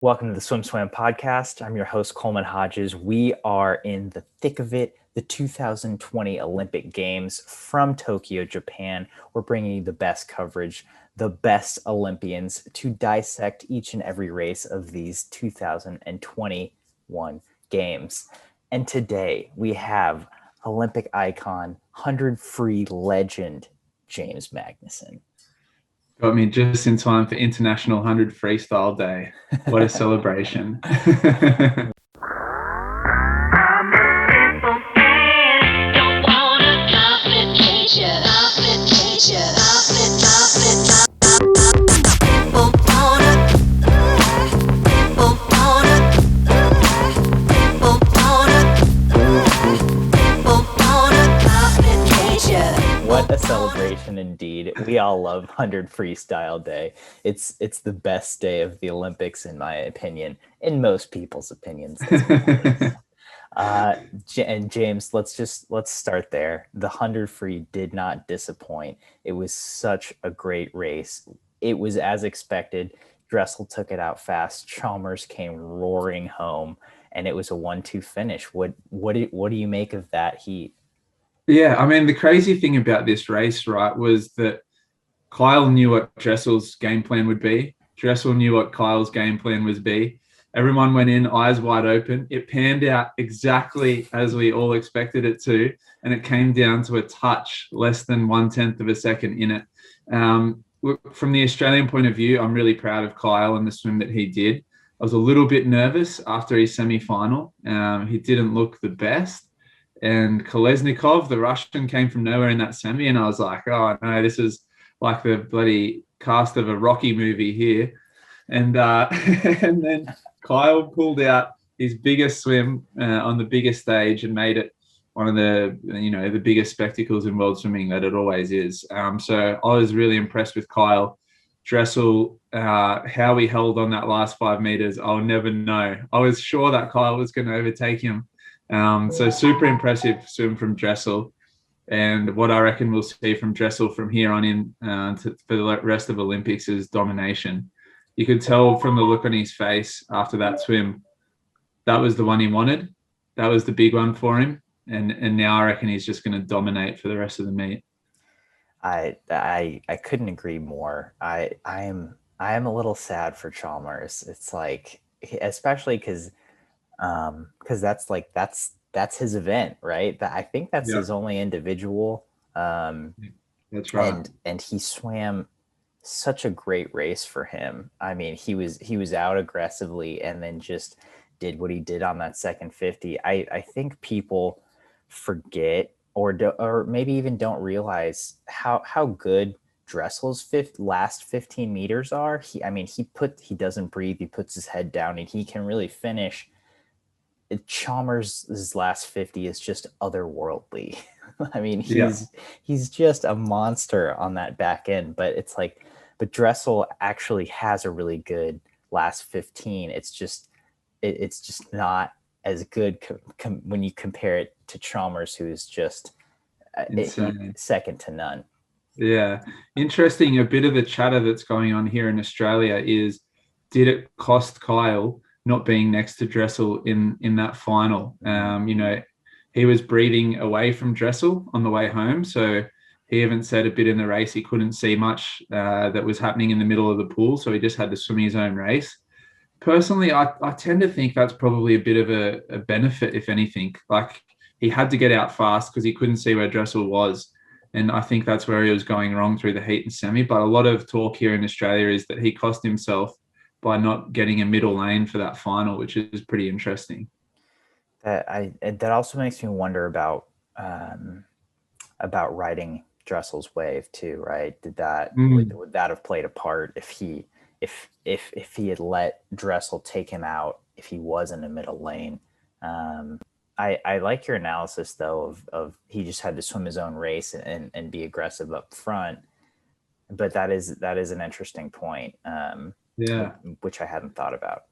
Welcome to the SwimSwam podcast. I'm your host, Coleman Hodges. We are in the thick of it, the 2020 Olympic Games from Tokyo, Japan. We're bringing you the best coverage, the best Olympians to dissect each and every race of these 2021 Games. And today we have Olympic icon, 100 free legend, James Magnussen. Got me just in time for International 100 Freestyle Day. What a celebration. What a celebration indeed. We all love 100 Freestyle Day. It's the best day of the Olympics, in my opinion, in most people's opinions. And James, let's start there. The 100 free did not disappoint. It was such a great race. It was as expected. Dressel took it out fast. Chalmers came roaring home, and it was a 1-2 finish. What do you make of that heat? Yeah, I mean, the crazy thing about this race, right, was that Kyle knew what Dressel's game plan would be. Dressel knew what Kyle's game plan was be. Everyone went in, eyes wide open. It panned out exactly as we all expected it to, and it came down to a touch, less than 1/10 of a second in it. From the Australian point of view, I'm really proud of Kyle and the swim that he did. I was a little bit nervous after his semi-final. He didn't look the best. And Kolesnikov, the Russian, came from nowhere in that semi, and I was like, oh no, this is like the bloody cast of a Rocky movie here. And and then Kyle pulled out his biggest swim on the biggest stage and made it one of the the biggest spectacles in world swimming that it always is. So I was really impressed with Kyle. Dressel, how he held on that last 5 meters, I'll never know. I was sure that Kyle was going to overtake him. So super impressive swim from Dressel, and what I reckon we'll see from Dressel from here on in for the rest of Olympics is domination. You could tell from the look on his face after that swim, that was the one he wanted. That was the big one for him, and now I reckon he's just going to dominate for the rest of the meet. I couldn't agree more. I am a little sad for Chalmers. It's like, especially because that's his event, right? I think that's his only individual. That's right. And he swam such a great race for him. I mean, he was out aggressively and then just did what he did on that second 50. I think people forget or maybe even don't realize how good Dressel's last 15 meters are. He doesn't breathe. He puts his head down and he can really finish. Chalmers' last 50 is just otherworldly. I mean, he's just a monster on that back end, but Dressel actually has a really good last 15. It's just not as good when you compare it to Chalmers, who's just second to none. Yeah. Interesting. A bit of the chatter that's going on here in Australia is, did it cost Kyle not being next to Dressel in that final? He was breathing away from Dressel on the way home. So he even said a bit in the race, he couldn't see much that was happening in the middle of the pool. So he just had to swim his own race. Personally, I tend to think that's probably a bit of a benefit, if anything. Like, he had to get out fast because he couldn't see where Dressel was. And I think that's where he was going wrong through the heat and semi. But a lot of talk here in Australia is that he cost himself by not getting a middle lane for that final, which is pretty interesting. That also makes me wonder about riding Dressel's wave too, right? Would that have played a part if he had let Dressel take him out if he was in the middle lane? I like your analysis though of he just had to swim his own race and be aggressive up front, but that is an interesting point. Which I hadn't thought about.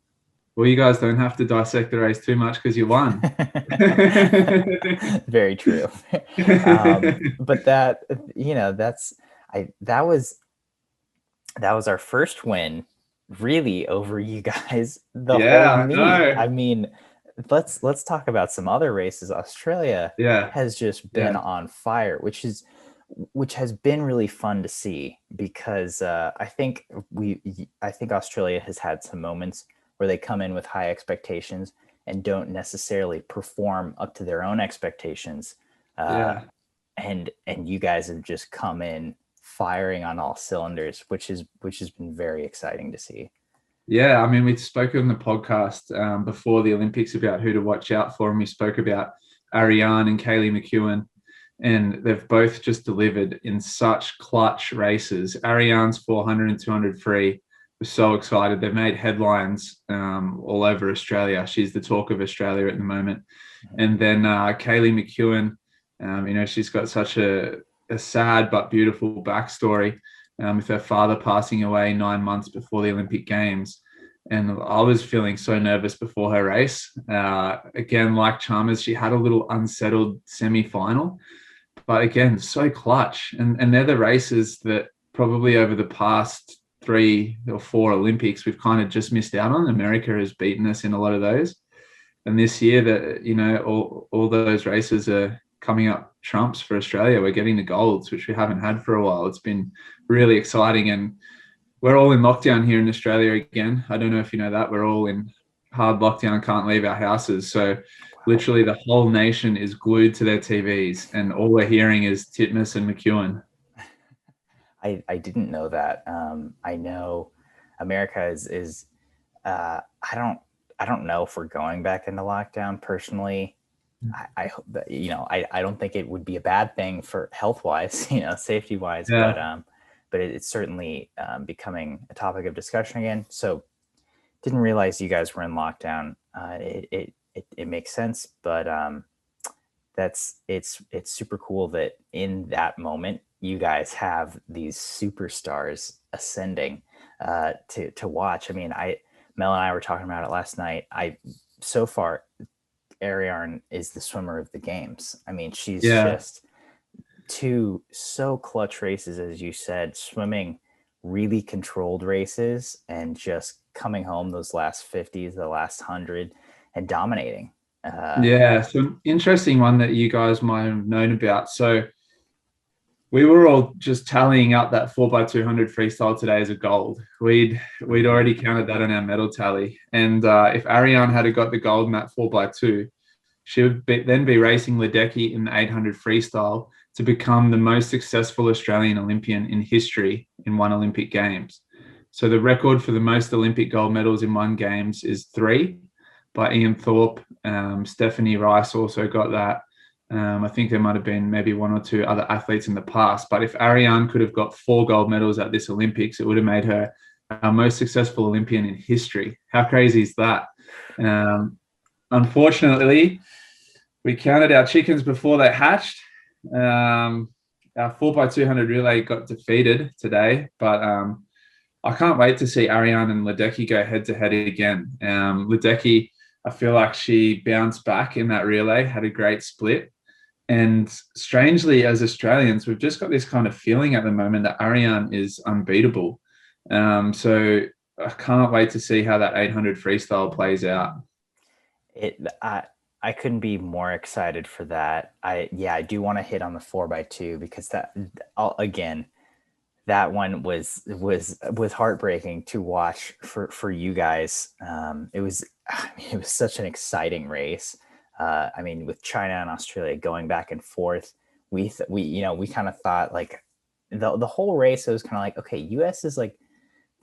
Well, you guys don't have to dissect the race too much because you won. Very true. But that was our first win really over you guys the whole Yeah, I meet. know. I mean, let's talk about some other races. Australia Yeah, has just been yeah, on fire, which has been really fun to see because I think Australia has had some moments where they come in with high expectations and don't necessarily perform up to their own expectations. Uh, yeah. and you guys have just come in firing on all cylinders, which has been very exciting to see. Yeah, I mean, we spoke on the podcast before the Olympics about who to watch out for, and we spoke about Ariane and Kaylee McEwen, and they've both just delivered in such clutch races. Ariane's 400 and 200 free. We're so excited. They've made headlines all over Australia. She's the talk of Australia at the moment. And then Kaylee McEwen, she's got such a sad but beautiful backstory with her father passing away 9 months before the Olympic Games. And I was feeling so nervous before her race. Again, like Chalmers, she had a little unsettled semi-final, but again, so clutch. And they're the races that probably over the past 3 or 4 Olympics, we've kind of just missed out on. America has beaten us in a lot of those. And this year that, all those races are coming up trumps for Australia. We're getting the golds, which we haven't had for a while. It's been really exciting. And we're all in lockdown here in Australia again. I don't know if you know that. We're all in hard lockdown, can't leave our houses. So Wow. literally the whole nation is glued to their TVs, and all we're hearing is Titmus and McEwen. I didn't know that. I know America is I don't know if we're going back into lockdown personally. I hope that, I don't think it would be a bad thing for health wise, safety wise, Yeah. but it's certainly becoming a topic of discussion again. So didn't realize you guys were in lockdown. It makes sense, but it's super cool that in that moment you guys have these superstars ascending to watch. I mean, Mel and I were talking about it last night. So far Ariarne is the swimmer of the games. I mean, she's Yeah. just two so clutch races, as you said, swimming really controlled races and just coming home those last 50s, the last 100, and dominating. Yeah. So an interesting one that you guys might have known about. So we were all just tallying up that 4x200 freestyle today as a gold. We'd already counted that on our medal tally. And if Ariane had got the gold in that 4x2, she would then be racing Ledecky in the 800 freestyle to become the most successful Australian Olympian in history in one Olympic Games. So the record for the most Olympic gold medals in one Games is 3 by Ian Thorpe. Stephanie Rice also got that. I think there might have been maybe 1 or 2 other athletes in the past. But if Ariane could have got 4 gold medals at this Olympics, it would have made her our most successful Olympian in history. How crazy is that? Unfortunately, we counted our chickens before they hatched. Our 4x200 relay got defeated today, but I can't wait to see Ariane and Ledecky go head to head again. Ledecky, I feel like she bounced back in that relay, had a great split. And strangely, as Australians, we've just got this kind of feeling at the moment that Ariane is unbeatable. So I can't wait to see how that 800 freestyle plays out. I couldn't be more excited for that. I do want to hit on the 4x2 because again, that one was heartbreaking to watch for you guys. It was such an exciting race. I mean, with China and Australia going back and forth, we kind of thought like the whole race, it was kind of like, okay, US is like,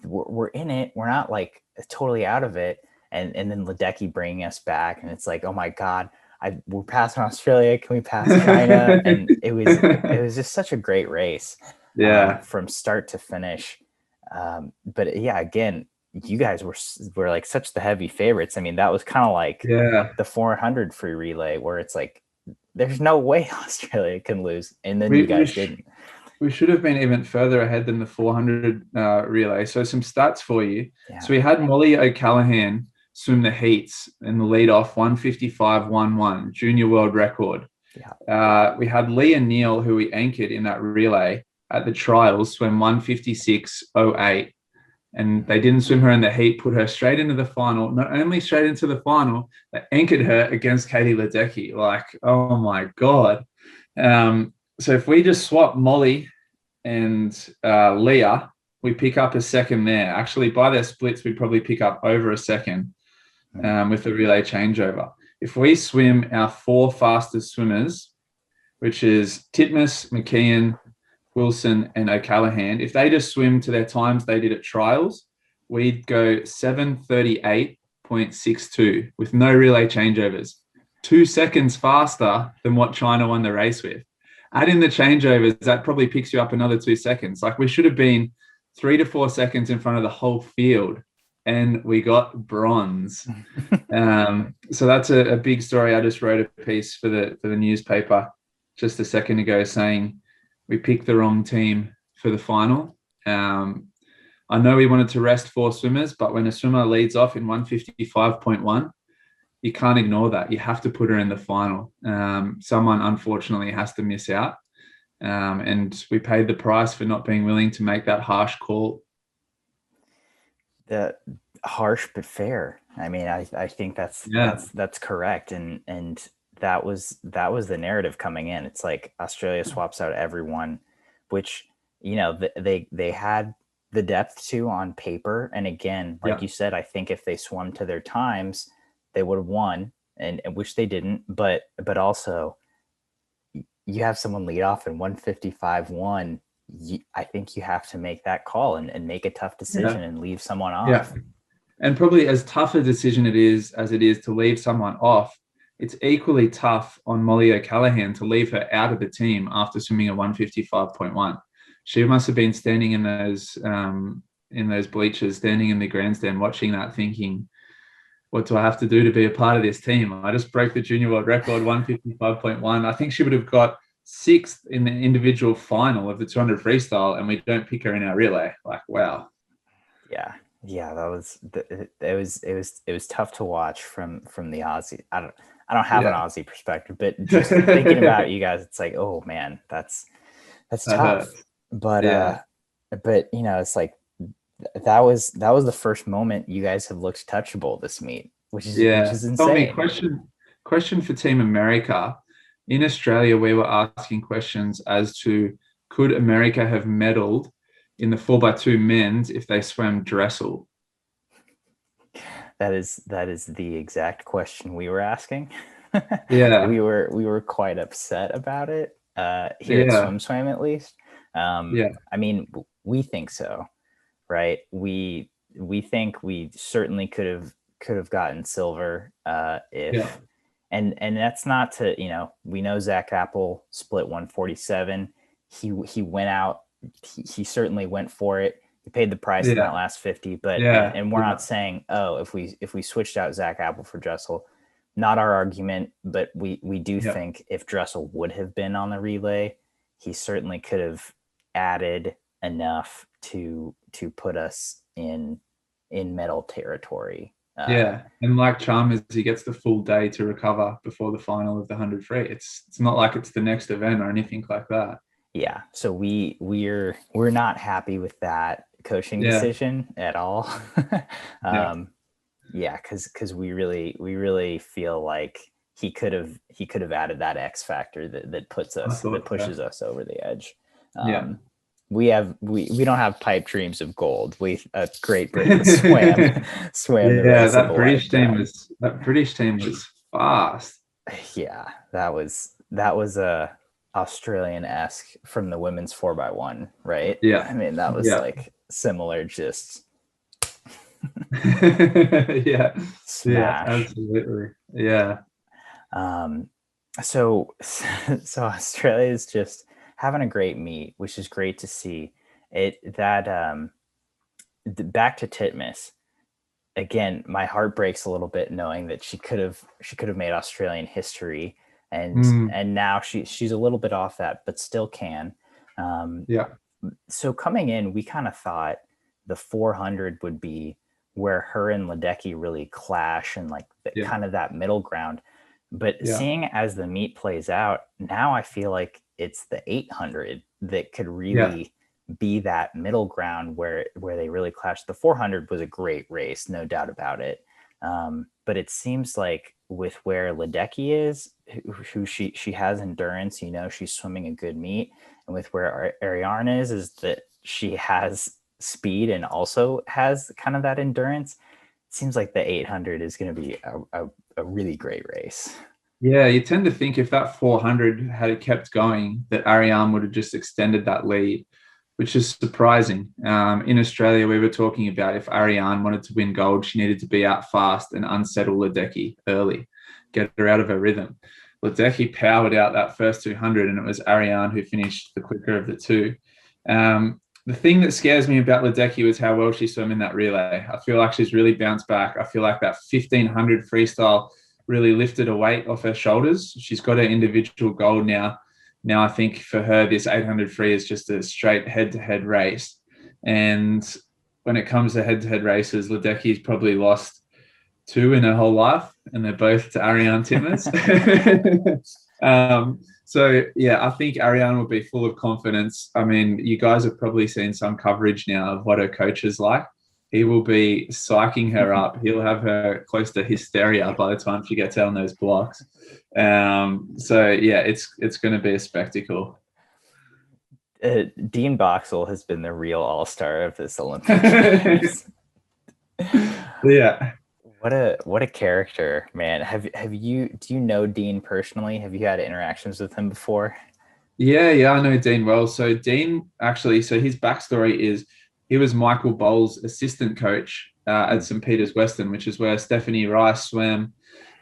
we're in it, we're not like totally out of it, and then Ledecky bringing us back, and it's like, oh my god, we're passing Australia, can we pass China? And it was just such a great race, Yeah. from start to finish. But yeah, again, you guys were like such the heavy favorites. I mean, that was kind of like the 400 free relay where it's like, there's no way Australia can lose, and then you guys didn't. We should have been even further ahead than the 400 relay. So some stats for you. Yeah. So we had Molly O'Callaghan swim the heats in the lead off 155.11, junior world record. Yeah. We had Leah Neal, who we anchored in that relay at the trials, swim 156.08. and they didn't swim her in the heat, put her straight into the final. Not only straight into the final, they anchored her against Katie Ledecky. Like, oh my God. So if we just swap Molly and Leah, we pick up a second there. Actually, by their splits, we probably pick up over a second with the relay changeover. If we swim our 4 fastest swimmers, which is Titmus, McKeon, Wilson, and O'Callaghan, if they just swim to their times they did at trials, we'd go 7:38.62 with no relay changeovers. 2 seconds faster than what China won the race with. Add in the changeovers, that probably picks you up another 2 seconds. Like, we should have been 3 to 4 seconds in front of the whole field, and we got bronze. So that's a big story. I just wrote a piece for the newspaper just a second ago saying we picked the wrong team for the final. I know we wanted to rest 4 swimmers, but when a swimmer leads off in 155.1, you can't ignore that. You have to put her in the final. Someone, unfortunately, has to miss out. And we paid the price for not being willing to make that harsh call. The harsh but fair. I mean, I think that's correct. And that was the narrative coming in. It's like Australia swaps out everyone, which, you know, they had the depth to on paper. And again, like you said, I think if they swum to their times, they would have won, and which they didn't. But also, you have someone lead off in 155.1. I think you have to make that call and make a tough decision and leave someone off. Yeah. And probably as tough a decision as it is to leave someone off, it's equally tough on Molly O'Callaghan to leave her out of the team after swimming a 155.1. She must have been standing in those bleachers, standing in the grandstand, watching that, thinking, what do I have to do to be a part of this team? I just broke the junior world record, 155.1. I think she would have got 6th in the individual final of the 200 freestyle, and we don't pick her in our relay. Like, wow. Yeah, it was tough to watch from the Aussie. I don't have an Aussie perspective, but just thinking about you guys, it's like, oh man, that's tough. But you know, it's like that was the first moment you guys have looked touchable this meet, which is insane. Tell me, question for Team America. In Australia, we were asking questions as to, could America have medaled in the 4x2 men's if they swam Dressel? That is the exact question we were asking. Yeah. we were quite upset about it here at SwimSwam, at least. I mean, we think so, right? We think we certainly could have gotten silver if and that's not to, you know, we know Zach Apple split 147. He went out, he certainly went for it. He paid the price in that last 50, but and we're not saying, oh, if we switched out Zach Apple for Dressel, not our argument, but we do think if Dressel would have been on the relay, he certainly could have added enough to put us in medal territory. And like Chalmers, he gets the full day to recover before the final of the 100 free. It's not like it's the next event or anything like that. Yeah, so we're not happy with that coaching decision at all. Because we really feel like he could have added that X factor that pushes us over the edge. We don't have pipe dreams of gold. Great Britain swam. That British team was fast. Yeah, that was a Australian-esque from the women's 4x1, right? Yeah, I mean, that was like similar, just smash. Absolutely. So Australia is just having a great meet, which is great to see. Back to Titmus again. My heart breaks a little bit knowing that she could have made Australian history, and now she's a little bit off that, but still can. So coming in, we kind of thought the 400 would be where her and Ledecky really clash and like kind of that middle ground. But seeing as the meet plays out, now I feel like it's the 800 that could really be that middle ground where they really clashed. The 400 was a great race, no doubt about it. But it seems like with where Ledecky is, who she has endurance, you know, she's swimming a good meet, and with where Ariarne is that she has speed and also has kind of that endurance. It seems like the 800 is going to be a really great race. Yeah, you tend to think if that 400 had kept going, that Ariarne would have just extended that lead, which is surprising. In Australia, we were talking about if Ariarne wanted to win gold, she needed to be out fast and unsettle Ledecky early, get her out of her rhythm. Ledecky powered out that first 200, and it was Ariarne who finished the quicker of the two. The thing that scares me about Ledecky was how well she swam in that relay. I feel like she's really bounced back. I feel like that 1500 freestyle really lifted a weight off her shoulders. She's got her individual gold now. Now I think for her, this 800 free is just a straight head-to-head race. And when it comes to head-to-head races, Ledecky's probably lost 2 in her whole life, and they're both to Ariarne Titmus. So, yeah, I think Ariarne will be full of confidence. I mean, you guys have probably seen some coverage now of what her coach is like. He will be psyching her up. He'll have her close to hysteria by the time she gets out on those blocks. So, yeah, it's going to be a spectacle. Dean Boxall has been the real all-star of this Olympics. Yeah. What a character, man. Do you know Dean personally? Have you had interactions with him before? Yeah, I know Dean well. So Dean actually, so his backstory is he was Michael Bowles' assistant coach at St. Peter's Western, which is where Stephanie Rice swam,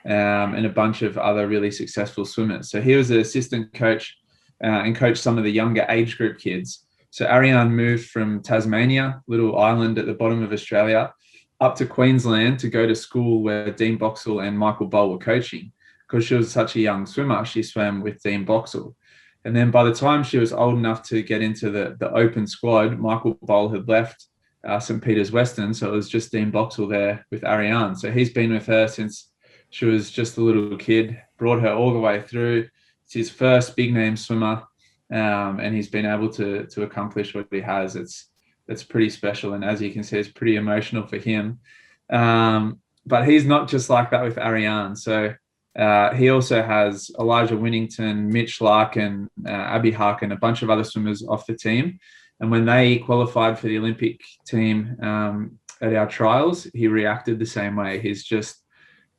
and a bunch of other really successful swimmers. So he was the assistant coach and coached some of the younger age group kids. So Ariarne moved from Tasmania, little island at the bottom of Australia, up to Queensland to go to school where Dean Boxall and Michael Bowl were coaching. Because she was such a young swimmer, she swam with Dean Boxall. And then by the time she was old enough to get into the open squad, Michael Bowl had left St. Peter's Western. So it was just Dean Boxall there with Ariarne. So he's been with her since she was just a little kid, brought her all the way through. It's his first big name swimmer. And he's been able to accomplish what he has. It's pretty special. And as you can see, it's pretty emotional for him. But he's not just like that with Ariarne. So he also has Elijah Winnington, Mitch Larkin, Abby Harkin, a bunch of other swimmers off the team. And when they qualified for the Olympic team at our trials, he reacted the same way. He's just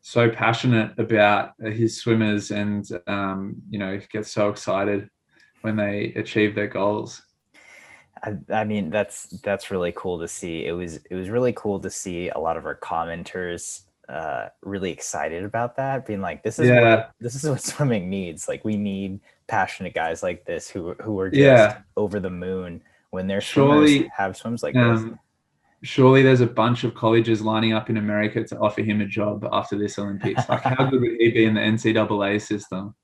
so passionate about his swimmers and, gets so excited when they achieve their goals. I mean, that's really cool to see. It was really cool to see a lot of our commenters really excited about that, being like, this is what swimming needs. Like, we need passionate guys like this who are just over the moon when their swimmers have swims like this. Surely there's a bunch of colleges lining up in America to offer him a job after this Olympics. Like, how good would he be in the NCAA system?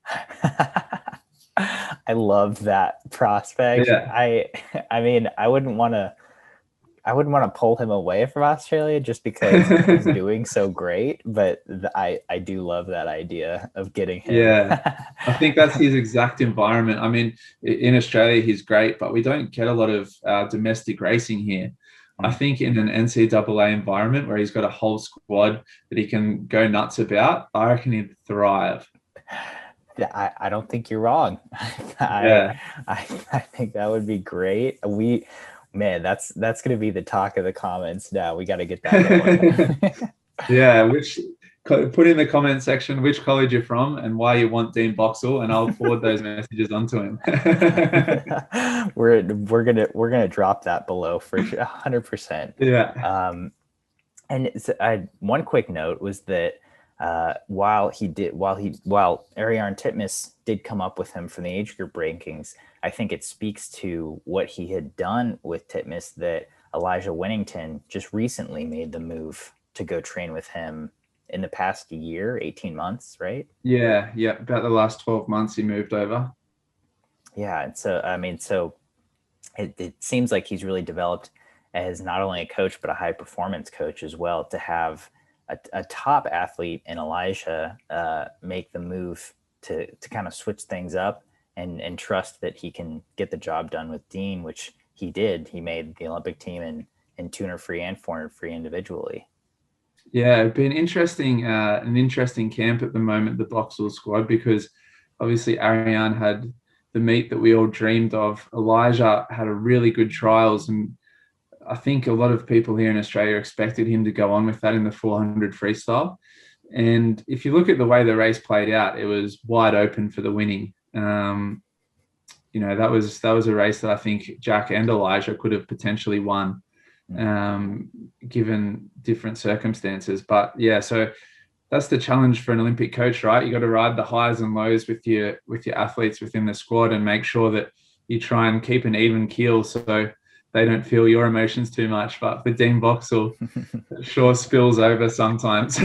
I love that prospect. Yeah. I mean, I wouldn't want to pull him away from Australia just because he's doing so great, but I do love that idea of getting him. Yeah, I think that's his exact environment. I mean, in Australia, he's great, but we don't get a lot of domestic racing here. I think in an NCAA environment where he's got a whole squad that he can go nuts about, I reckon he'd thrive. Yeah, I don't think you're wrong. Yeah. I think that would be great. Man, that's going to be the talk of the comments now. We got to get that going. Yeah, put in the comment section which college you're from and why you want Dean Boxall, and I'll forward those messages onto him. We're gonna drop that below for 100%. Yeah. And one quick note was that while Ariarne Titmus did come up with him from the age group rankings, I think it speaks to what he had done with Titmus that Elijah Winnington just recently made the move to go train with him in the past year, 18 months, right? Yeah. About the last 12 months he moved over. Yeah. And so, I mean, it seems like he's really developed as not only a coach, but a high performance coach as well, to have a top athlete in Elijah make the move to kind of switch things up and trust that he can get the job done with Dean, which he did. He made the Olympic team in 200 free and 400 free individually. Yeah, it'd be an interesting camp at the moment, the Boxall squad, because obviously Ariane had the meet that we all dreamed of. Elijah had a really good trials, and I think a lot of people here in Australia expected him to go on with that in the 400 freestyle. And if you look at the way the race played out, it was wide open for the winning. That was a race that I think Jack and Elijah could have potentially won, given different circumstances. But yeah, so that's the challenge for an Olympic coach, right? You got to ride the highs and lows with your athletes within the squad and make sure that you try and keep an even keel so they don't feel your emotions too much. But for Dean Boxall, it sure spills over sometimes.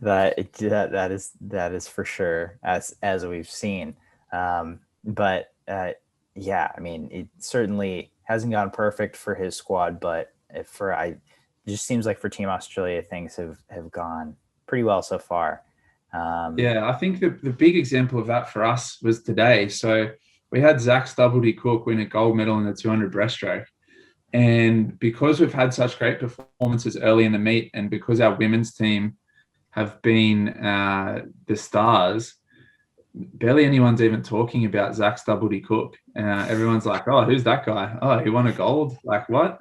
that is for sure, as we've seen. But yeah, I mean, it certainly hasn't gone perfect for his squad, but it just seems like for Team Australia, things have gone pretty well so far. Yeah, I think the big example of that for us was today. So we had Zach Stubblety-Cook win a gold medal in the 200 breaststroke. And because we've had such great performances early in the meet, and because our women's team have been the stars, barely anyone's even talking about Zach Stubblety-Cook. Everyone's like, oh, who's that guy? Oh, he won a gold? Like, what?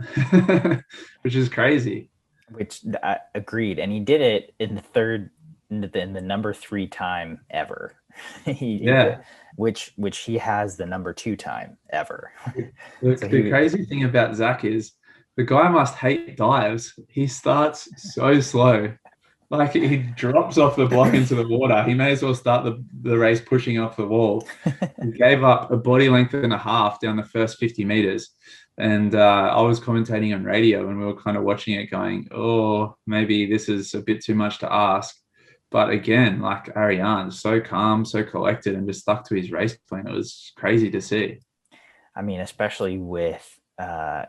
Which is crazy. Which I agreed. And he did it in the number 3 time ever. Which he has the number 2 time ever. The crazy thing about Zach is the guy must hate dives. He starts so slow. Like, he drops off the block into the water. He may as well start the race pushing off the wall. He gave up a body length and a half down the first 50 meters. And I was commentating on radio and we were kind of watching it going, oh, maybe this is a bit too much to ask. But again, like Ariane, so calm, so collected, and just stuck to his race plan. It was crazy to see. I mean, especially with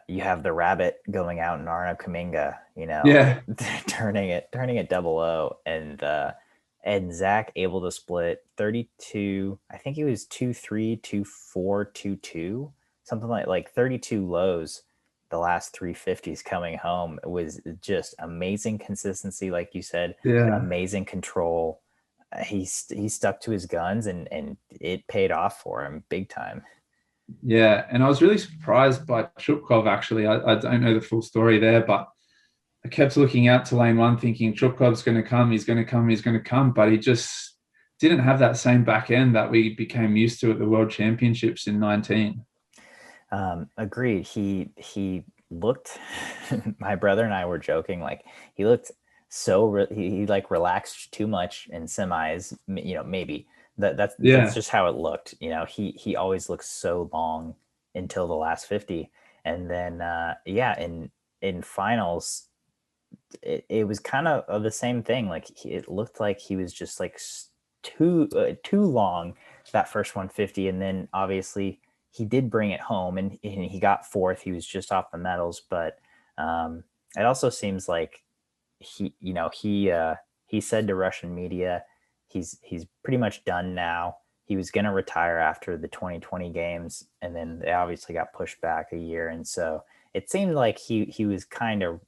you have the rabbit going out in Arno Kaminga, yeah, turning it 0-0, and Zach able to split 32. I think it was 2-3, 2-4, 2-2, something like 32 lows. The last 350s coming home. It was just amazing consistency, like you said. Yeah, amazing control. He stuck to his guns, and it paid off for him big time. Yeah, and I was really surprised by Chupkov, actually. I don't know the full story there, but I kept looking out to lane 1 thinking Chupkov's going to come, he's going to come, but he just didn't have that same back end that we became used to at the World Championships in 19. Agreed. He looked, my brother and I were joking, like he looked he like relaxed too much in semis, maybe that's just how it looked. He always looks so long until the last 50. And then, in finals, it was kind of the same thing. Like it looked like he was just like too long that first 150. And then obviously he did bring it home, and he got 4th. He was just off the medals, but it also seems like he said to Russian media, he's pretty much done now. He was going to retire after the 2020 games, and then they obviously got pushed back a year. And so it seemed like he was kind of,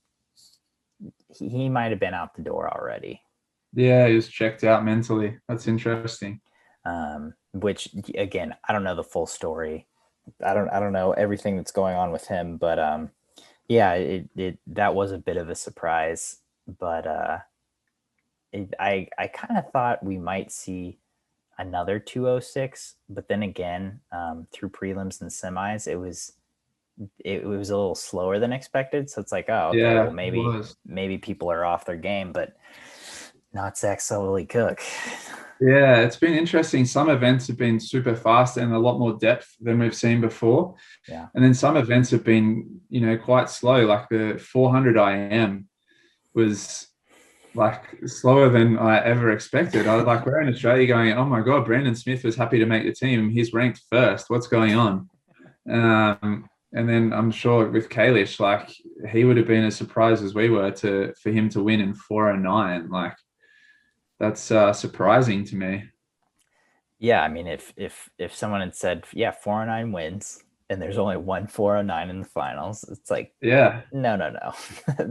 he might have been out the door already. Yeah, he was checked out mentally. That's interesting. Which again, I don't know the full story. I don't know everything that's going on with him, but that was a bit of a surprise. But I kind of thought we might see another 206, but then again, through prelims and semis, it was a little slower than expected. So it's like, oh, okay, yeah, well maybe people are off their game, but not Zach Stubblety-Cook. Yeah, it's been interesting. Some events have been super fast and a lot more depth than we've seen before. Yeah. And then some events have been, quite slow. Like the 400 IM was like slower than I ever expected. We're in Australia going, oh my God, Brandon Smith was happy to make the team. He's ranked 1st. What's going on? And then I'm sure with Kalish, like he would have been as surprised as we were for him to win in 409. Like, that's surprising to me. Yeah, I mean, if someone had said, 409 wins, and there's only one 409 in the finals. It's like, Yeah. no.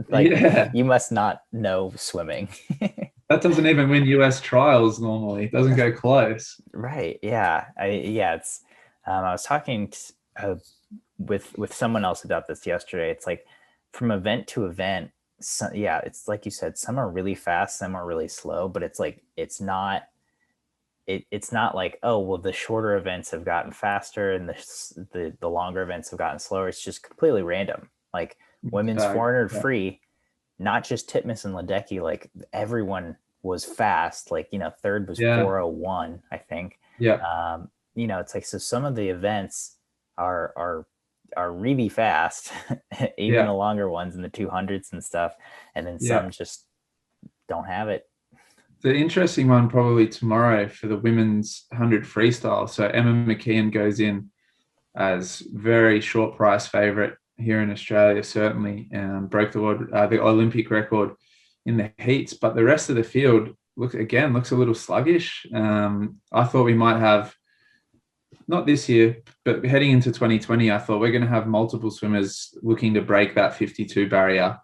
Like, Yeah. you must not know swimming. That doesn't even win US trials normally. It doesn't go close. Right. Yeah. It's, I was talking with someone else about this yesterday. It's like from event to event. So, yeah, it's like you said, some are really fast, some are really slow, but it's like, it's not like, oh, well, the shorter events have gotten faster and the longer events have gotten slower. It's just completely random. Like women's 400 free, not just Titmus and Ledecky, like everyone was fast. Like, third was 401, I think. Yeah. It's like, so some of the events are really fast, even the longer ones in the 200s and stuff. And then some just don't have it. The interesting one probably tomorrow for the women's 100 freestyle. So Emma McKeon goes in as very short price favorite here in Australia, certainly, broke the Olympic record in the heats. But the rest of the field looks a little sluggish. I thought we might have, not this year, but heading into 2020, I thought we're going to have multiple swimmers looking to break that 52 barrier,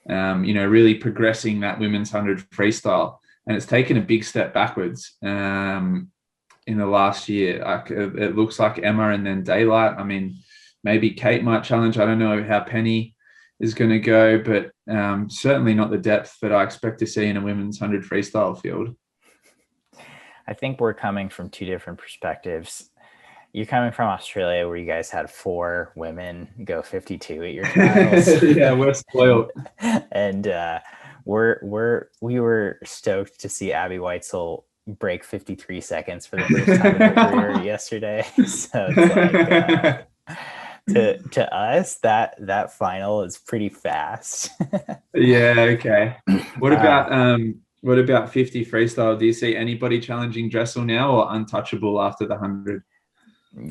really progressing that women's 100 freestyle. And it's taken a big step backwards in the last year. It looks like Emma and then Daylight. I mean, maybe Kate might challenge. I don't know how Penny is going to go, but certainly not the depth that I expect to see in a women's 100 freestyle field. I think we're coming from two different perspectives. You're coming from Australia, where you guys had 4 women go 52 at your trials. Yeah, we're spoiled. And we were stoked to see Abby Weitzel break 53 seconds for the first time in her career yesterday. So it's like, to us, that final is pretty fast. Yeah. Okay. What about 50 freestyle? Do you see anybody challenging Dressel now, or untouchable after the 100?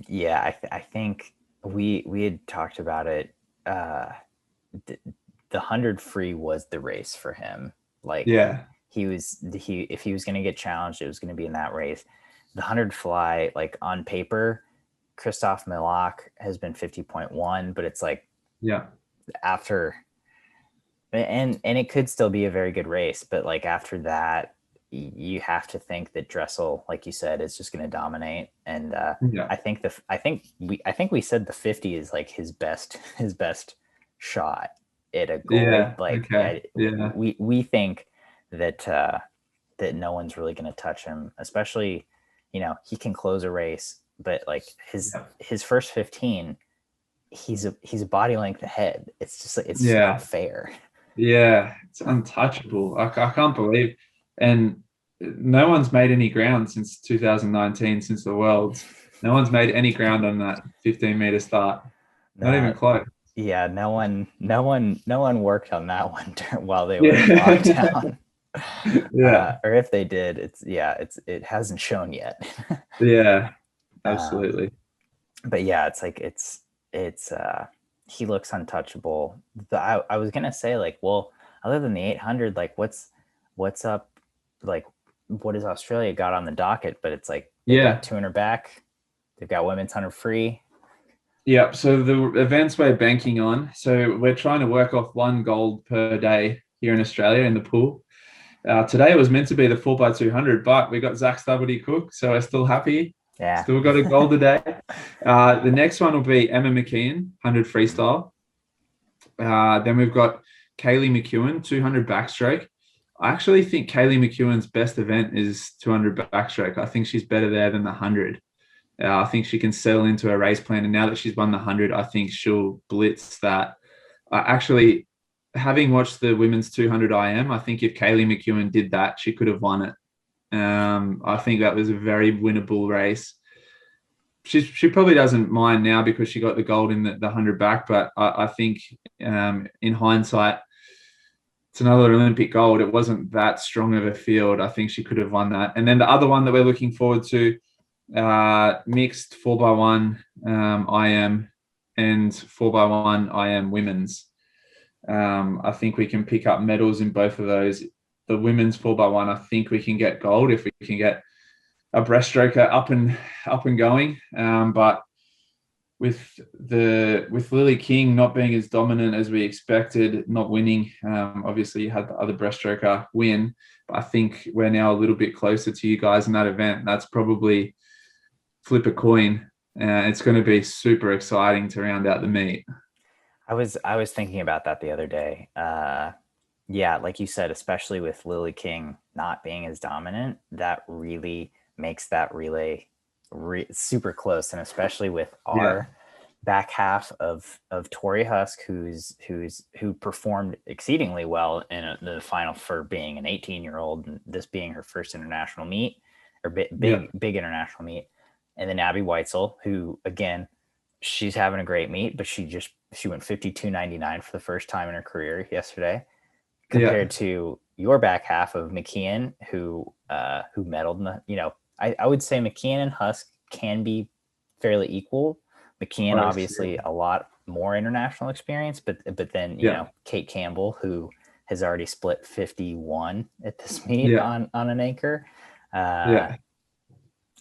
Yeah, I think we had talked about it. The 100 free was the race for him. Like, if he was going to get challenged, it was going to be in that race. The 100 fly, like on paper, Christoph Milak has been 50.1, but it's like, after, and it could still be a very good race, but like after that, you have to think that Dressel, like you said, is just going to dominate. And I think we said the 50 is like his best shot at a gold. We think that no one's really going to touch him, especially, he can close a race, but like his first 15, he's a body length ahead. It's just like, it's just not fair. Yeah, it's untouchable. I can't believe. And no one's made any ground since 2019, since the Worlds. No one's made any ground on that 15-meter start. Not even close. Yeah, no one worked on that one while they were in lockdown. Or if they did, it hasn't shown yet. Yeah, absolutely. But yeah, it's like it's he looks untouchable. I was gonna say, like, well, other than the 800, like what's up, like what has Australia got on the docket? But it's like, got 200 back, they've got women's 100 free. Yeah, so the events we're banking on, so we're trying to work off 1 gold per day here in Australia in the pool. Today it was meant to be the 4x200, but we got Zach Stubblety Cook, so we're still happy. Yeah. Still got a gold a day. The next one will be Emma McKeon, 100 freestyle. Then we've got Kaylee McEwen, 200 backstroke. I actually think Kaylee McEwen's best event is 200 backstroke. I think she's better there than the 100. I think she can settle into a race plan. And now that she's won the 100, I think she'll blitz that. Actually, having watched the women's 200 IM, I think if Kaylee McEwen did that, she could have won it. I think that was a very winnable race. She probably doesn't mind now because she got the gold in the 100 back, but I think in hindsight, it's another Olympic gold. It wasn't that strong of a field. I think she could have won that. And then the other one that we're looking forward to, mixed 4x1 IM and 4x1 IM women's. I think we can pick up medals in both of those. The women's 4x1, I think we can get gold if we can get a breaststroker up and going. But with Lily King not being as dominant as we expected, not winning. Obviously, you had the other breaststroker win, but I think we're now a little bit closer to you guys in that event. That's probably flip a coin. It's going to be super exciting to round out the meet. I was thinking about that the other day. Yeah, like you said, especially with Lily King not being as dominant, that really makes that relay super close, and especially with Yeah, our back half of Tori Husk, who performed exceedingly well in the final for being an 18-year-old, and this being her first international meet or yeah, big international meet, and then Abby Weitzel, who again, she's having a great meet, but she went 52.99 for the first time in her career yesterday, yeah, compared to your back half of McKeon, who medaled in the, I would say McKeon and Husk can be fairly equal. McKeon close. obviously a lot more international experience, but then Yeah, Kate Campbell, who has already split 51 at this meet yeah, on an anchor. Uh, yeah,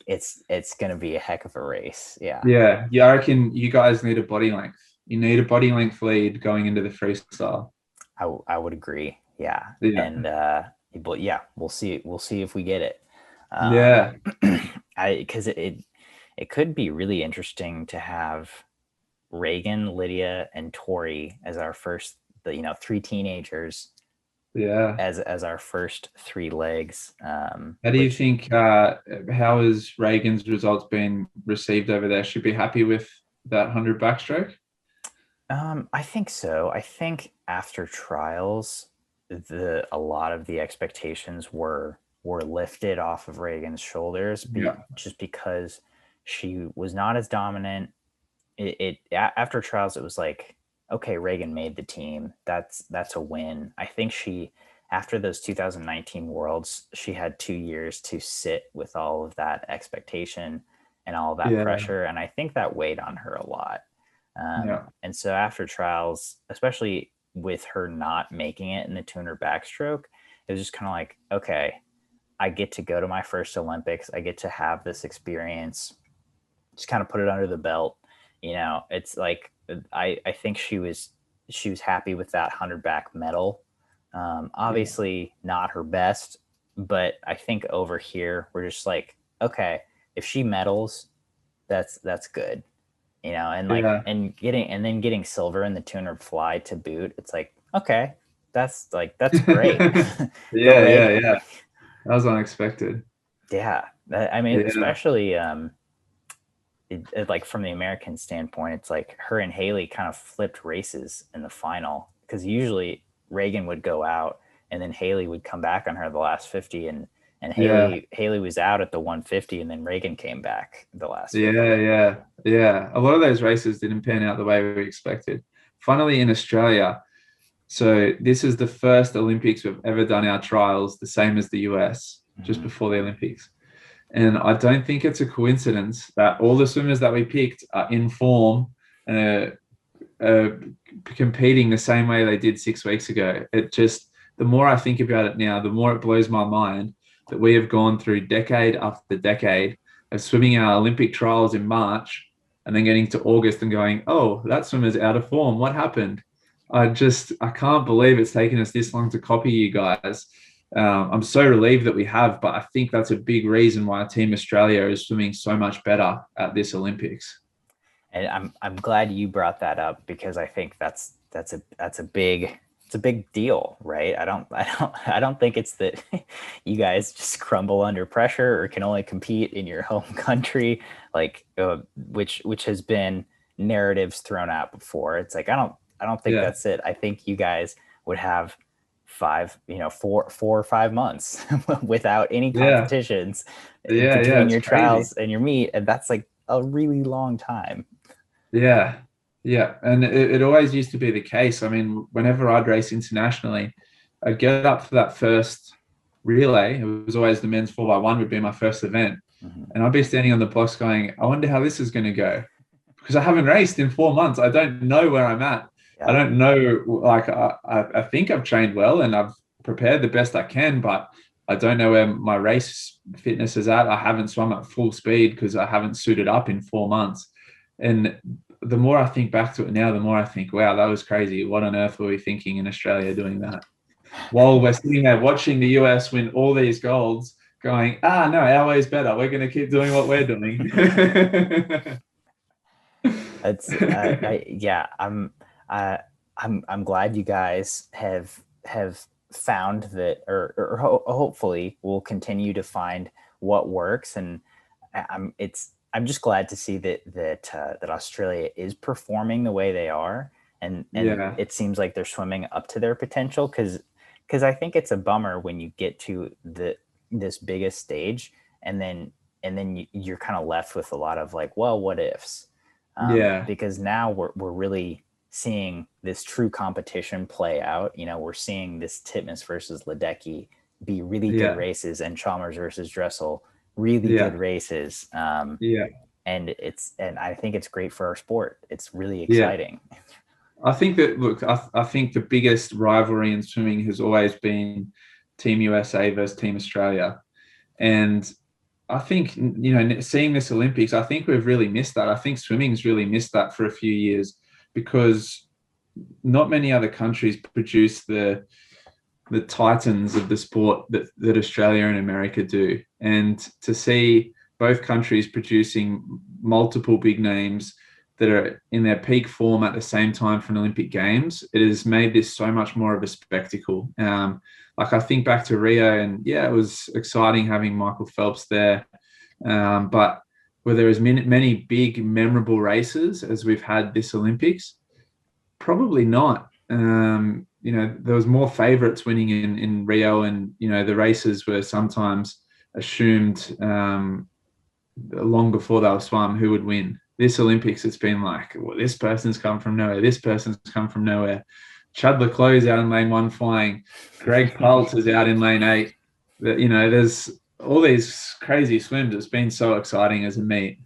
it's going to be a heck of a race. Yeah, yeah, yeah. I reckon you guys need a body length. You need a body length lead going into the freestyle. I would agree. Yeah, Yeah, and but yeah, we'll see if we get it. yeah, I because it could be really interesting to have Reagan, Lydia, and Tori as our first, three teenagers yeah. as our first three legs. How do you Which think? How has Reagan's results been received over there? Should be happy with that 100 backstroke. I think so. I think after trials, a lot of the expectations were lifted off of Reagan's shoulders, Yeah, just because she was not as dominant. After trials, it was like, okay, Reagan made the team. That's a win. I think she, after those 2019 Worlds, she had 2 years to sit with all of that expectation and all of that yeah, pressure, and I think that weighed on her a lot. yeah, And so after trials, especially with her not making it in the 200 backstroke, it was just kind of like, okay, I get to go to my first Olympics. I get to have this experience, just kind of put it under the belt. It's like, I think she was happy with that 100 back medal. yeah, Obviously not her best, but I think over here we're just like, okay, if she medals, that's good. And like, yeah, and then getting silver in the 200 fly to boot, it's like, okay, that's great. Go yeah, yeah, Reagan. yeah. That was unexpected. Yeah, I mean, Yeah, especially like from the American standpoint, it's like her and Haley kind of flipped races in the final, because usually Reagan would go out and then Haley would come back on her the last 50, and yeah, Haley was out at the 150, and then Reagan came back the last yeah, 50. yeah, yeah. A lot of those races didn't pan out the way we expected. Funnily, in Australia, so this is the first Olympics we've ever done our trials the same as the US, just Mm-hmm. before the Olympics. And I don't think it's a coincidence that all the swimmers that we picked are in form and are competing the same way they did 6 weeks ago. It just, the more I think about it now, the more it blows my mind that we have gone through decade after decade of swimming our Olympic trials in March and then getting to August and going, oh, that swimmer's out of form. What happened? I can't believe it's taken us this long to copy you guys. I'm so relieved that we have, but I think that's a big reason why Team Australia is swimming so much better at this Olympics. And I'm glad you brought that up, because I think that's a big, it's a big deal, right? I don't think it's that you guys just crumble under pressure or can only compete in your home country, like which has been narratives thrown out before. It's like, I don't think Yeah, that's it. I think you guys would have four or 5 months without any yeah, competitions yeah, yeah. between It's your crazy. trials and your meet, and that's like a really long time. Yeah, yeah, and it always used to be the case. I mean, whenever I'd race internationally, I'd get up for that first relay. It was always the men's 4x1 would be my first event, Mhm. and I'd be standing on the box going, "I wonder how this is going to go," because I haven't raced in 4 months. I don't know where I'm at. I Yeah. don't know. Like I think I've trained well and I've prepared the best I can, but I don't know where my race fitness is at. I haven't swum at full speed because I haven't suited up in 4 months, and the more I think back to it now, the more I think, wow, that was crazy. What on earth were we thinking in Australia doing that? While we're sitting there watching the US win all these golds, going, no, our way is better. We're going to keep doing what we're doing. It's yeah. I'm glad you guys have found that, or hopefully will continue to find what works. And I'm just glad to see that Australia is performing the way they are, and it seems like they're swimming up to their potential. Because I think it's a bummer when you get to this biggest stage, and then you're kind of left with a lot of like, well, what ifs? Because now we're really seeing this true competition play out. We're seeing this Titmus versus Ledecky be really good races, and Chalmers versus Dressel really good races. And I think it's great for our sport. It's really exciting. I think that, look, I think the biggest rivalry in swimming has always been Team USA versus Team Australia. And I think, seeing this Olympics, I think we've really missed that. I think swimming's really missed that for a few years, because not many other countries produce the titans of the sport that Australia and America do. And to see both countries producing multiple big names that are in their peak form at the same time for an Olympic Games, it has made this so much more of a spectacle. Like, I think back to Rio, and it was exciting having Michael Phelps there. But were there as many big, memorable races as we've had this Olympics? Probably not. There was more favourites winning in Rio, and, the races were sometimes assumed long before they were swum who would win. This Olympics, it's been like, well, this person's come from nowhere. This person's come from nowhere. Chad Leclerc's out in lane 1 flying. Greg Pultz is out in lane 8. There's all these crazy swims. It's been so exciting as a meet.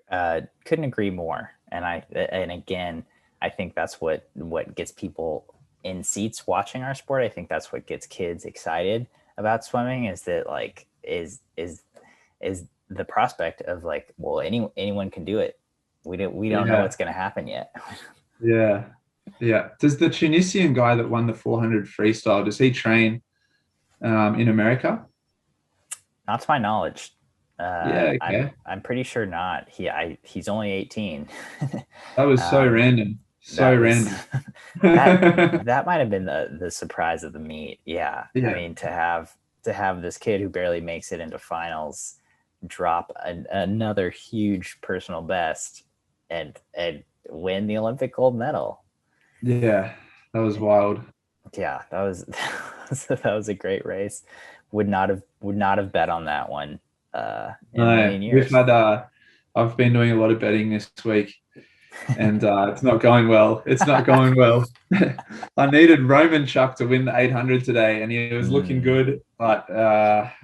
Couldn't agree more. And again, I think that's what gets people in seats watching our sport. I think that's what gets kids excited about swimming, is that, like, is the prospect of, like, well, anyone can do it. We don't know what's going to happen yet. Yeah. Does the Tunisian guy that won the 400 freestyle, does he train in America? Not to my knowledge. Okay. I'm pretty sure not. He's only 18. That was so random. Random. That might have been the surprise of the meet. Yeah. I mean, to have this kid who barely makes it into finals drop another huge personal best and win the Olympic gold medal. Yeah, that was wild. Yeah, that was a great race. Would not have bet on that one in a million years. I've been doing a lot of betting this week, and it's not going well. I needed Roman Chuck to win the 800 today, and he was looking good. But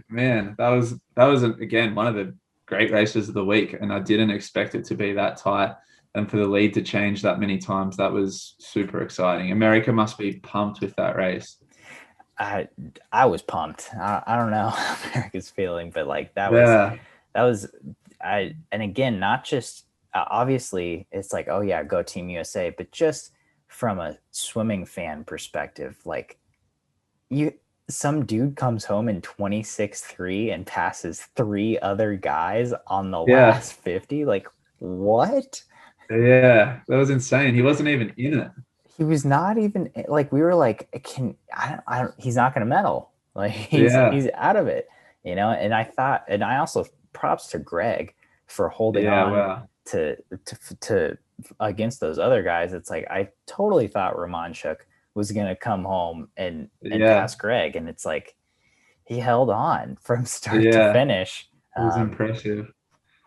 man, that was again one of the great races of the week, and I didn't expect it to be that tight, and for the lead to change that many times. That was super exciting. America must be pumped with that race. I was pumped. I don't know how America's feeling, but like that was and again, not just obviously it's like, oh yeah, go Team USA, but just from a swimming fan perspective, like, some dude comes home in 26.3 and passes 3 other guys on the last 50. Like, what? Yeah, that was insane. He wasn't even in it. He was not even, like, we were like, he's not going to medal. Like, he's out of it, And I also props to Greg for holding on to against those other guys. It's like, I totally thought Romanchuk was going to come home and pass Greg. And it's like, he held on from start to finish. It was impressive.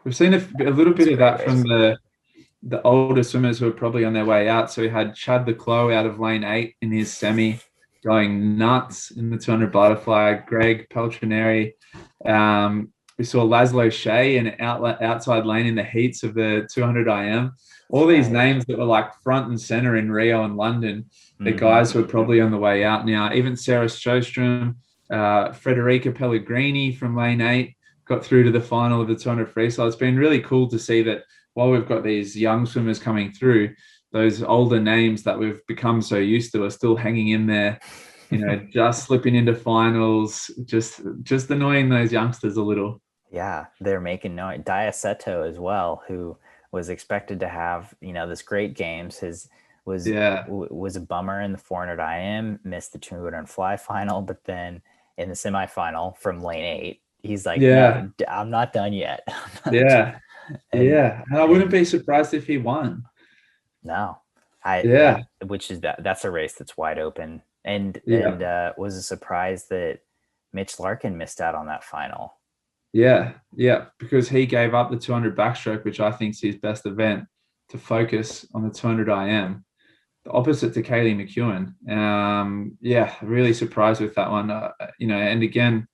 We've seen a little bit of that from the older swimmers who are probably on their way out. So we had Chad Leclerc out of lane 8 in his semi, going nuts in the 200 butterfly. Greg Peltrineri. We saw Laszlo Shea in an outside lane in the heats of the 200 IM. All these names that were like front and center in Rio and London, the guys who are probably on the way out now. Even Sarah Sjostrom, Frederica Pellegrini from lane 8 got through to the final of the 200 freestyle. It's been really cool to see that while we've got these young swimmers coming through, those older names that we've become so used to are still hanging in there, just slipping into finals, just annoying those youngsters a little. Yeah, they're making noise. Diaceto as well, who was expected to have, this great games. His was a bummer in the 400 IM, missed the 200 fly final, but then in the semifinal from lane 8, he's like, no, I'm not done yet. And I wouldn't and be surprised if he won. No, which is that's a race that's wide open, and was a surprise that Mitch Larkin missed out on that final. Yeah, because he gave up the 200 backstroke, which I think is his best event, to focus on the 200 IM, the opposite to Kaylee McEwen. Really surprised with that one. And again,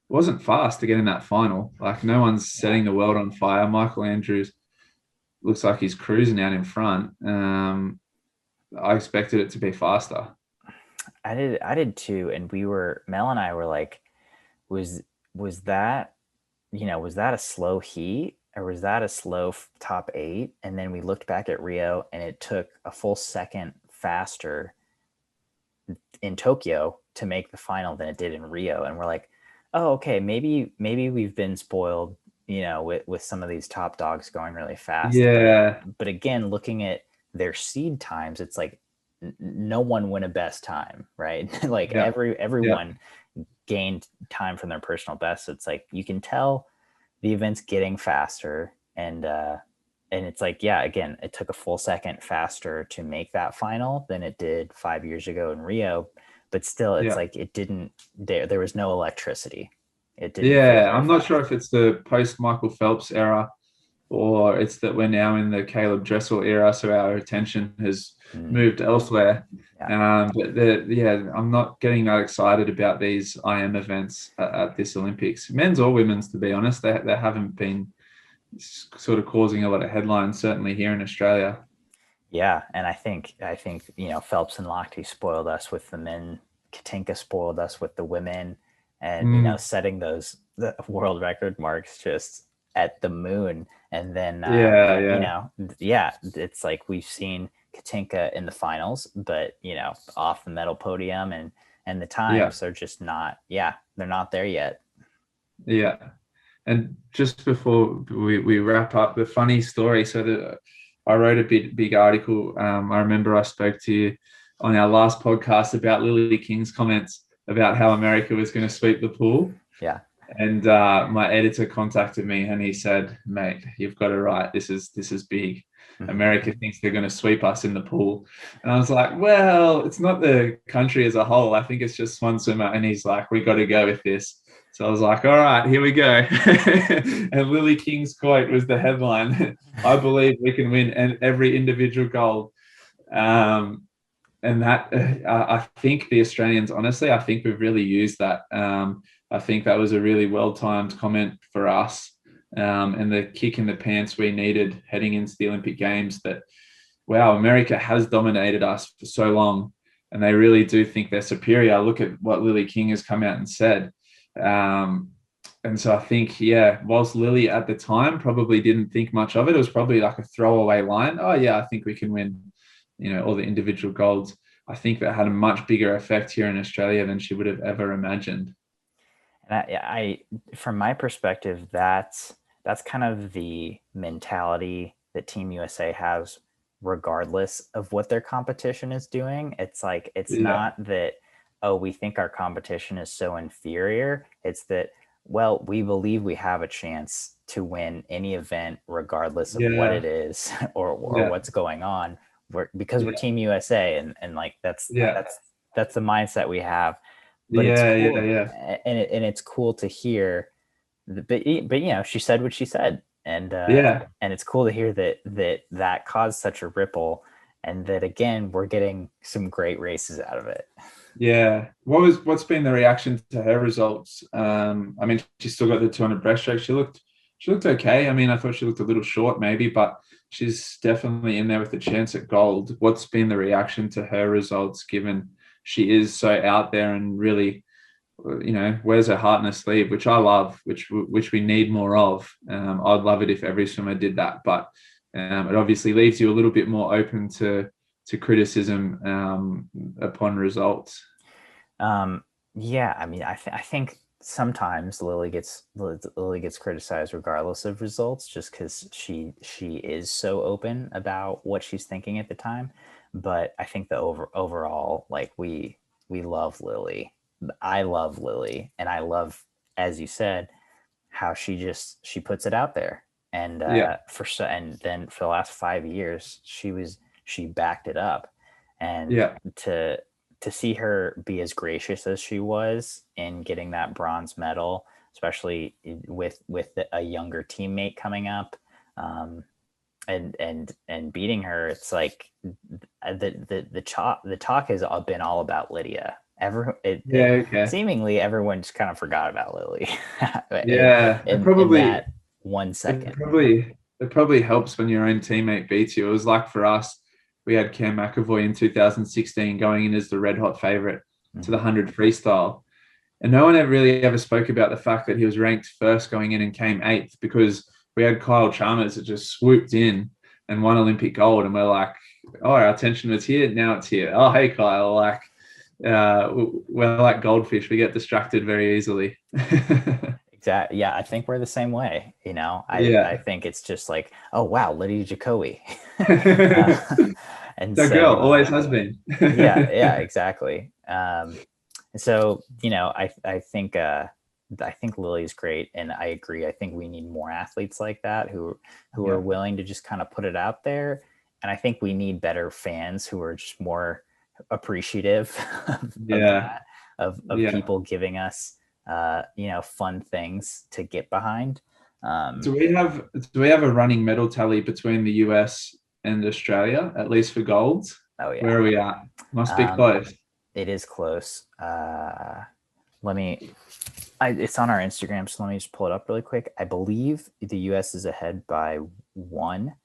wasn't fast to get in that final. Like, no one's setting the world on fire. Michael Andrews looks like he's cruising out in front. I expected it to be faster. I did too. And Mel and I were like, was that a slow heat, or was that a slow top 8? And then we looked back at Rio, and it took a full second faster in Tokyo to make the final than it did in Rio. And we're like, oh, okay, maybe we've been spoiled, with some of these top dogs going really fast. Yeah. But again, looking at their seed times, it's like no one win a best time, right? Like everyone gained time from their personal best. So it's like you can tell the event's getting faster, and it's like, again, it took a full second faster to make that final than it did 5 years ago in Rio. But still, it's like it didn't. There was no electricity. It didn't. I'm not sure if it's the post Michael Phelps era, or it's that we're now in the Caleb Dressel era, so our attention has moved elsewhere. But I'm not getting that excited about these IM events at this Olympics, men's or women's, to be honest. They haven't been sort of causing a lot of headlines, certainly here in Australia. Yeah, and I think Phelps and Lochte spoiled us with the men. Katinka spoiled us with the women, and setting the world record marks just at the moon. And then it's like we've seen Katinka in the finals, but off the medal podium, and the times are just not. They're not there yet. Yeah, and just before we wrap up, the funny story. So I wrote a big article. I remember I spoke to you on our last podcast about Lily King's comments about how America was going to sweep the pool. Yeah. And my editor contacted me, and he said, "Mate, you've got it right. This is big. America thinks they're going to sweep us in the pool." And I was like, "Well, it's not the country as a whole. I think it's just one swimmer." And he's like, "We got to go with this." So I was like, "All right, here we go." And Lily King's quote was the headline: "I believe we can win every individual gold." And that I think the Australians, honestly, I think we've really used that. I think that was a really well-timed comment for us, and the kick in the pants we needed heading into the Olympic Games, that, wow, America has dominated us for so long, and they really do think they're superior. Look at what Lily King has come out and said. And so I think, whilst Lily at the time probably didn't think much of it, it was probably like a throwaway line. Oh, yeah, I think we can win, all the individual golds. I think that had a much bigger effect here in Australia than she would have ever imagined. And I from my perspective, that's kind of the mentality that Team USA has, regardless of what their competition is doing. It's like, it's not that, oh, we think our competition is so inferior. It's that, well, we believe we have a chance to win any event, regardless of what it is or what's going on. Because we're Team USA, and like that's the mindset we have. But it's cool. And it's cool to hear. But she said what she said, and it's cool to hear that caused such a ripple, and that again we're getting some great races out of it. Yeah. What's been the reaction to her results? I mean, she still got the 200 breaststroke. She looked okay. I mean, I thought she looked a little short maybe, but she's definitely in there with a chance at gold. What's been the reaction to her results, given she is so out there and really, wears her heart in her sleeve, which I love, which we need more of. I'd love it if every swimmer did that. But It obviously leaves you a little bit more open to criticism upon results. Yeah, I mean, I think sometimes Lily gets criticized regardless of results, just because she is so open about what she's thinking at the time. But I think the overall, like, we love Lily. I love Lily, and I love, as you said, how she puts it out there. And Yeah, and then for the last 5 years, she backed it up. And yeah, to see her be as gracious as she was in getting that bronze medal, especially with a younger teammate coming up, um, and beating her, it's like the talk has all been all about Lydia. yeah, okay. Seemingly everyone just kind of forgot about Lily Yeah, in that 1 second. it probably helps when your own teammate beats you. It was like for us, we had Cam McAvoy in 2016 going in as the red hot favorite to the 100 freestyle. And no one ever really ever spoke about the fact that he was ranked first going in and came eighth, because we had Kyle Chalmers that just swooped in and won Olympic gold. And we're like, oh, our attention was here. Now it's here. Oh, hey, Kyle. Like, we're like goldfish. We get distracted very easily. Exactly. Yeah, I think we're the same way. I Yeah. think it's just like, oh wow, Lydia Jacoby. And That so girl always has been. yeah, exactly. And so I think Lily's great, and I agree. I think we need more athletes like that who are willing to just kind of put it out there. And I think we need better fans who are just more appreciative of that, of people giving us fun things to get behind. Do we have a running medal tally between the US and Australia, at least for golds? Oh yeah. Where are we at? Must be close. It is close. It's on our Instagram, so let me just pull it up really quick. I believe the US is ahead by 1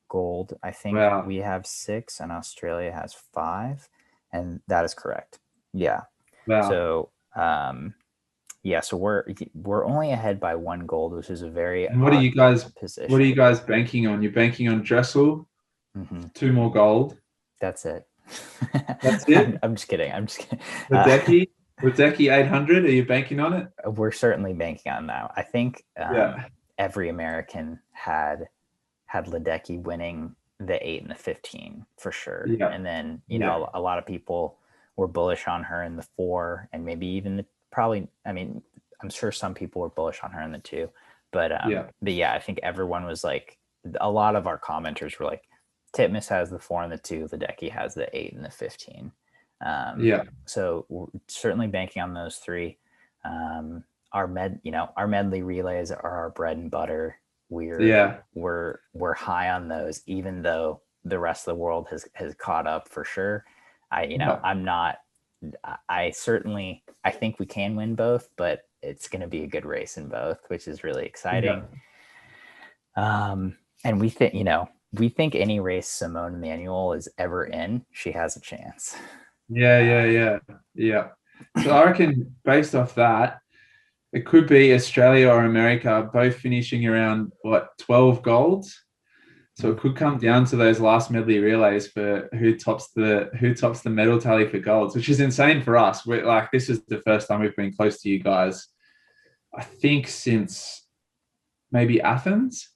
gold. I think we have 6 and Australia has 5, and that is correct. Yeah. Wow. So so we're only ahead by 1 gold, which is a very and what are you guys position. What are you guys banking on? You're banking on Dressel, 2 more gold. That's it. That's it. I'm just kidding. Ledecky 800. Are you banking on it? We're certainly banking on that. I think every American had Ledecky winning the 8 and the 15 for sure. Yeah. And then a lot of people were bullish on her in the 4, and maybe even I'm sure some people were bullish on her in the 2, but I think everyone was like, a lot of our commenters were like, Titmus has the 4 and the 2, Ledecky has the 8 and the 15. So we're certainly banking on those 3. Our medley relays are our bread and butter. We're high on those, even though the rest of the world has caught up for sure. I'm not. I think we can win both, but it's going to be a good race in both, which is really exciting. And we think any race Simone Emanuel is ever in, she has a chance. Yeah. So I reckon, based off that, it could be Australia or America both finishing around 12 golds. So it could come down to those last medley relays for who tops the medal tally for golds, which is insane for us. We're like, this is the first time we've been close to you guys, I think, since maybe Athens.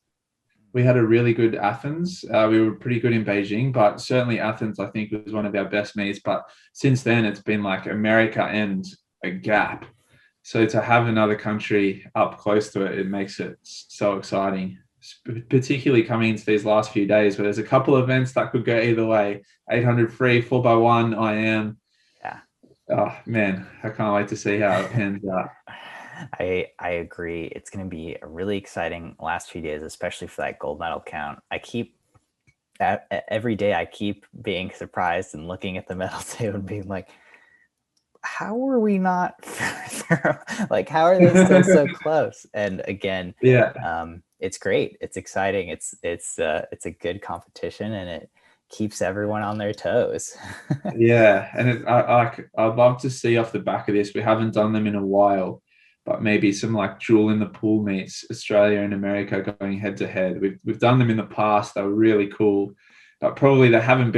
We had a really good Athens. We were pretty good in Beijing, but certainly Athens, I think, was one of our best meets. But since then, it's been like America and a gap. So to have another country up close to it, it makes it so exciting, particularly coming into these last few days where there's a couple of events that could go either way. 800 free, 4x1, I am. Yeah. Oh, man, I can't wait to see how it pans out. I agree. It's going to be a really exciting last few days, especially for that gold medal count. Every day I keep being surprised and looking at the medal table and being like, how are we not further? Like, how are they still so close? And again, it's great. It's exciting. It's a good competition, and it keeps everyone on their toes. And I'd love to see off the back of this. We haven't done them in a while. but maybe some like jewel in the pool meets, Australia and America going head to head. We've done them in the past. They were really cool, but probably they haven't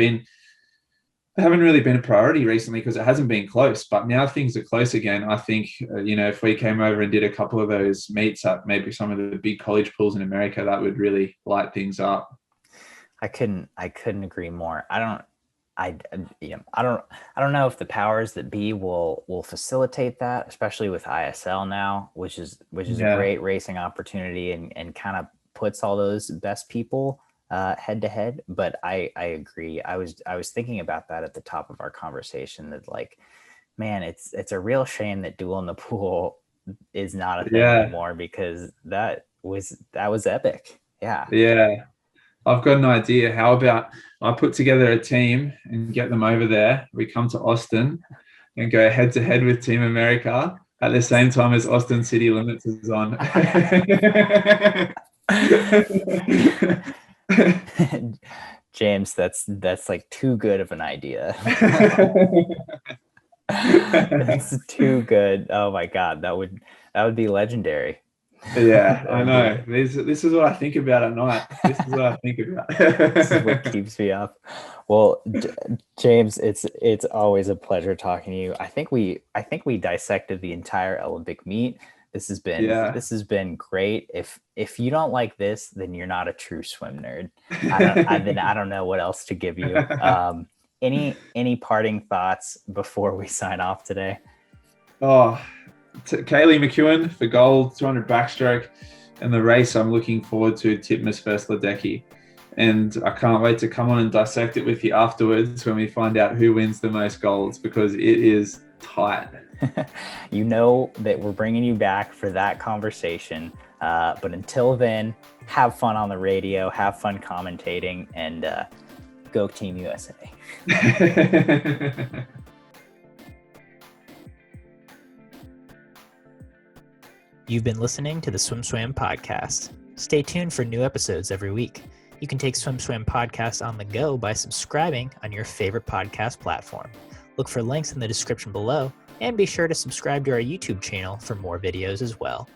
really been a priority recently because it hasn't been close. But now things are close again. I think, if we came over and did a couple of those meets at maybe some of the big college pools in America, that would really light things up. I couldn't agree more. I don't know if the powers that be will facilitate that, especially with ISL now, which is a great racing opportunity and kind of puts all those best people head to head. But I agree. I was thinking about that at the top of our conversation, that like, man, it's a real shame that duel in the pool is not a thing anymore, because that was epic. Yeah. I've got an idea. How about I put together a team and get them over there? We come to Austin and go head to head with Team America at the same time as Austin City Limits is on. James, that's like too good of an idea. That's too good. Oh my God, that would be legendary. Yeah, I know. This is what I think about at night. This is what I think about. This is what keeps me up. Well, James, it's always a pleasure talking to you. I think we dissected the entire Olympic meet. This has been great. If you don't like this, then you're not a true swim nerd. I don't know what else to give you. Any parting thoughts before we sign off today? Oh, Kaylee McEwen for gold, 200 backstroke, and the race I'm looking forward to, Titmus versus Ledecky. And I can't wait to come on and dissect it with you afterwards when we find out who wins the most golds, because it is tight. You know that we're bringing you back for that conversation. But until then, have fun on the radio, have fun commentating, and go Team USA. You've been listening to the SwimSwam podcast. Stay tuned for new episodes every week. You can take SwimSwam podcast on the go by subscribing on your favorite podcast platform. Look for links in the description below, and be sure to subscribe to our YouTube channel for more videos as well.